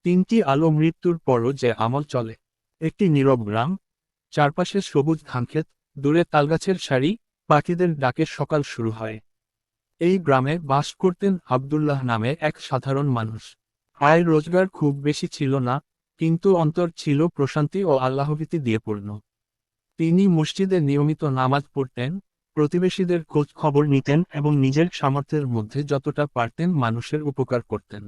তিনটি আলো মৃত্যুর পরও যে আমল চলে। একটি নীরব গ্রাম, চারপাশে সবুজ ধানক্ষেত, দূরে তালগাছের সারি, পাখিদের ডাকে সকাল শুরু হয়। এই গ্রামে বাস করতেন আব্দুল্লাহ নামে এক সাধারণ মানুষ। আয় রোজগার খুব বেশি ছিল না, কিন্তু অন্তর ছিল প্রশান্তি ও আল্লাহভীতি দিয়ে পূর্ণ। তিনি মসজিদে নিয়মিত নামাজ পড়তেন, প্রতিবেশীদের খোঁজ খবর নিতেন এবং নিজের সামর্থ্যের মধ্যে যতটা পারতেন মানুষের উপকার করতেন।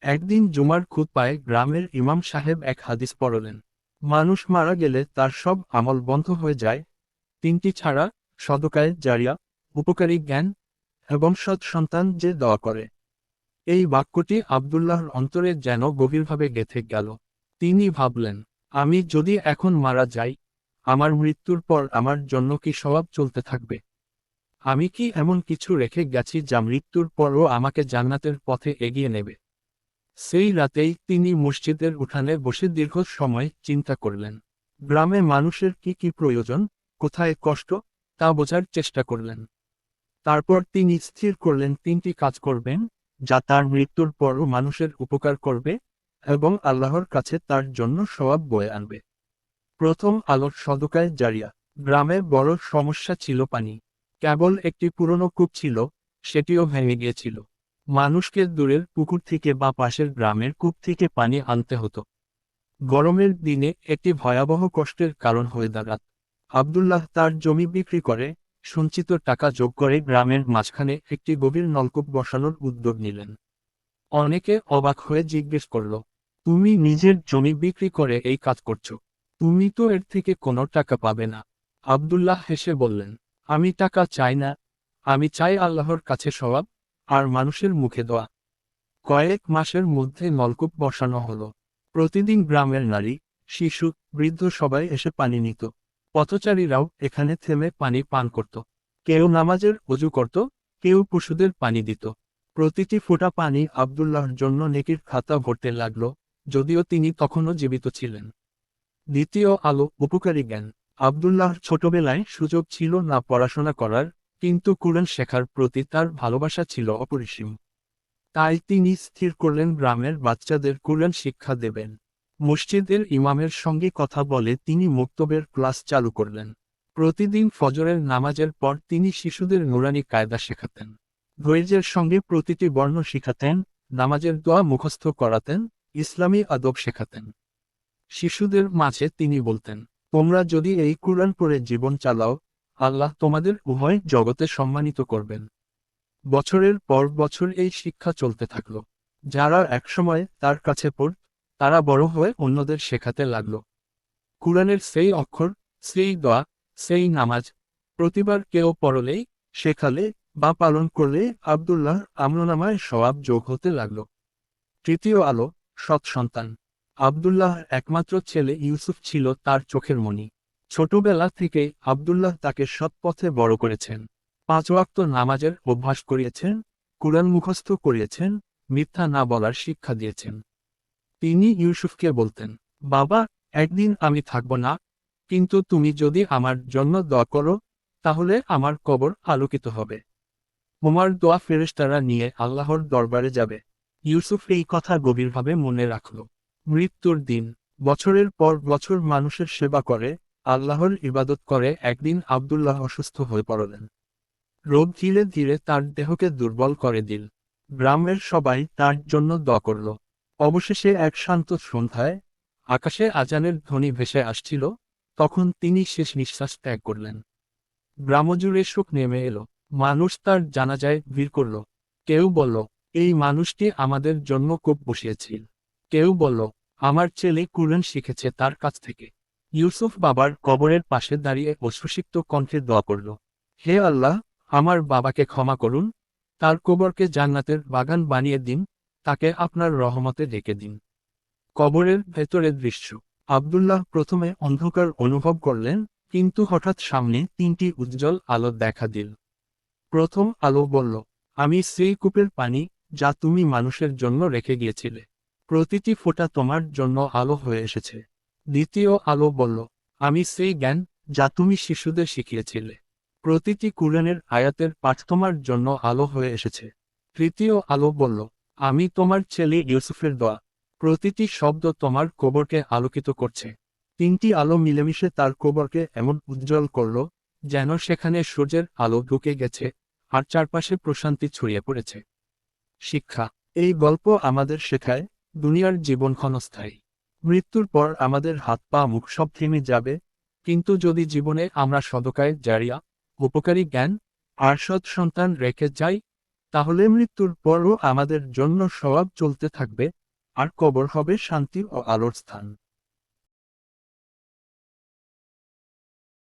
একদিন জুমার খুতবায় গ্রামের ইমাম সাহেব এক হাদিস পড়লেন, মানুষ মারা গেলে তার সব আমল বন্ধ হয়ে যায়, তিনটি ছাড়া: সদকায়ে জারিয়া, উপকারী জ্ঞান এবং সৎ সন্তান যে দোয়া করে। এই বাক্যটি আব্দুল্লাহর অন্তরে যেন গভীরভাবে গেঁথে গেল। তিনি ভাবলেন, আমি যদি এখন মারা যাই, আমার মৃত্যুর পর আমার জন্য কি সওয়াব চলতে থাকবে? আমি কি এমন কিছু রেখে গেছি যা মৃত্যুর পরও আমাকে জান্নাতের পথে এগিয়ে নেবে? সেই রাতেই তিনি মসজিদের উঠানে বসে দীর্ঘ সময় চিন্তা করলেন। গ্রামে মানুষের কি কি প্রয়োজন, কোথায় কষ্ট, তা বোঝার চেষ্টা করলেন। তারপর তিনি স্থির করলেন তিনটি কাজ করবেন, যা তার মৃত্যুর পরও মানুষের উপকার করবে এবং আল্লাহর কাছে তার জন্য সওয়াব বয়ে আনবে। প্রথম আলোর সদকায়ে জারিয়া। গ্রামে বড় সমস্যা ছিল পানি। কেবল একটি পুরনো কূপ ছিল, সেটিও ভেঙে গিয়েছিল। মানুষকে দূরের পুকুর থেকে বা পাশের গ্রামের কূপ থেকে পানি আনতে হতো। গরমের দিনে একটি ভয়াবহ কষ্টের কারণ হয়ে দাঁড়াত। আব্দুল্লাহ তার জমি বিক্রি করে সঞ্চিত টাকা যোগ করে গ্রামের মাঝখানে একটি গভীর নলকূপ বসানোর উদ্যোগ নিলেন। অনেকে অবাক হয়ে জিজ্ঞেস করল, তুমি নিজের জমি বিক্রি করে এই কাজ করছো? তুমি তো এর থেকে কোনো টাকা পাবে না। আব্দুল্লাহ হেসে বললেন, আমি টাকা চাই না, আমি চাই আল্লাহর কাছে সওয়াব আর মানুষের মুখে দোয়া। কয়েক মাসের মধ্যে নলকূপ বসানো হলো। প্রতিদিন গ্রামের নারী, শিশু, বৃদ্ধ সবাই এসে পানি নিত। পথচারীরাও এখানে থেমে পানি পান করত। কেউ নামাজের ওযু করত, কেউ পশুদের পানি দিত। প্রতিটি ফোঁটা পানি আব্দুল্লাহর জন্য নেকির খাতা ভরতে লাগল, যদিও তিনি তখনও জীবিত ছিলেন। দ্বিতীয় আলো, উপকারী জ্ঞান। আব্দুল্লাহর ছোটবেলায় সুযোগ ছিল না পড়াশোনা করার, কিন্তু কুরআন শেখার প্রতি তার ভালোবাসা ছিল অপরিসীম। তাই তিনি স্থির করলেন গ্রামের বাচ্চাদের কুরআন শিক্ষা দেবেন। মসজিদের ইমামের সঙ্গে কথা বলে তিনি মুক্তবের ক্লাস চালু করলেন। প্রতিদিন ফজরের নামাজের পর তিনি শিশুদের নুরানি কায়দা শেখাতেন। ধৈর্যের সঙ্গে প্রতিটি বর্ণ শিখাতেন, নামাজের দোয়া মুখস্থ করাতেন, ইসলামী আদব শেখাতেন। শিশুদের মাঝে তিনি বলতেন, তোমরা যদি এই কুরআন পড়ে জীবন চালাও, আল্লাহ তোমাদের উভয় জগতে সম্মানিত করবেন। বছরের পর বছর এই শিক্ষা চলতে থাকল। যারা একসময় তার কাছে পড়ত, তারা বড় হয়ে অন্যদের শেখাতে লাগল। কুরআনের সেই অক্ষর, সেই দোয়া, সেই নামাজ প্রতিবার কেউ পড়লেই, শেখালে বা পালন করলে আব্দুল্লাহ আমলনামায় সওয়াব যোগ হতে লাগল। তৃতীয় আলো, সৎ সন্তান। আব্দুল্লাহ একমাত্র ছেলে ইউসুফ ছিল তার চোখের মণি। ছোটবেলা থেকেই আব্দুল্লাহ তাকে সৎ পথে বড় করেছেন। 5 ওয়াক্ত নামাজের অভ্যাস করিয়েছেন, কুরআন মুখস্থ করিয়েছেন, মিথ্যা না বলার শিক্ষা দিয়েছেন। তিনি ইউসুফকে বলতেন, বাবা, একদিন আমি থাকব না, কিন্তু তুমি যদি আমার জন্য দোয়া করো, তাহলে আমার কবর আলোকিত হবে। তোমার দোয়া ফেরেশতারা নিয়ে আল্লাহর দরবারে যাবে। ইউসুফ এই কথা গভীরভাবে মনে রাখল। মৃত্যুর দিন, বছরের পর বছর মানুষের সেবা করে, আল্লাহর ইবাদত করে একদিন আব্দুল্লাহ অসুস্থ হয়ে পড়লেন। রোগ ধীরে ধীরে তার দেহকে দুর্বল করে দিল। গ্রামের সবাই তার জন্য দোয়া করল। অবশেষে এক শান্ত সন্ধ্যায়, আকাশে আজানের ধ্বনি ভেসে আসছিল, তখন তিনি শেষ নিঃশ্বাস ত্যাগ করলেন। গ্রামজুড়ে শোক নেমে এলো। মানুষ তার জানাজায় ভিড় করল। কেউ বলল, এই মানুষটি আমাদের জন্য কূপ বসিয়েছিল। কেউ বলল, আমার ছেলে কুরআন শিখেছে তার কাছ থেকে। ইউসুফ বাবার কবরের পাশে দাঁড়িয়ে অশ্রুসিক্ত কণ্ঠে দোয়া করল, হে আল্লাহ, আমার বাবাকে ক্ষমা করুন, তার কবরকে জান্নাতের বাগান বানিয়ে দিন, তাকে আপনার রহমতে ঢেকে দিন। কবরের ভেতরের দৃশ্য। আব্দুল্লাহ প্রথমে অন্ধকার অনুভব করলেন, কিন্তু হঠাৎ সামনে 3টি উজ্জ্বল আলো দেখা দিল। প্রথম আলো বলল, আমি সেই কূপের পানি, যা তুমি মানুষের জন্য রেখে গিয়েছিলে। প্রতিটি ফোঁটা তোমার জন্য আলো হয়ে এসেছে। দ্বিতীয় আলো বলল, আমি সেই জ্ঞান, যা তুমি শিশুদের শিখিয়েছিলে। প্রতিটি কুরআনের আয়াতের পাঠ তোমার জন্য আলো হয়ে এসেছে। তৃতীয় আলো বলল, আমি তোমার ছেলে ইউসুফের দোয়া, প্রতিটি শব্দ তোমার কবরকে আলোকিত করছে। তিনটি আলো মিলেমিশে তার কবরকে এমন উজ্জ্বল করল, যেন সেখানে সূর্যের আলো ঢুকে গেছে আর চারপাশে প্রশান্তি ছড়িয়ে পড়েছে। শিক্ষা: এই গল্প আমাদের শেখায়, দুনিয়ার জীবন ক্ষণস্থায়ী। মৃত্যুর পর আমাদের হাত পা মুখ সব থেমে যাবে, কিন্তু যদি জীবনে আমরা সদকায়ে জারিয়া, উপকারী জ্ঞান আর সৎ সন্তান রেখে যাই, তাহলে মৃত্যুর পরও আমাদের জন্য সওয়াব চলতে থাকবে আর কবর হবে শান্তি ও আলোর স্থান।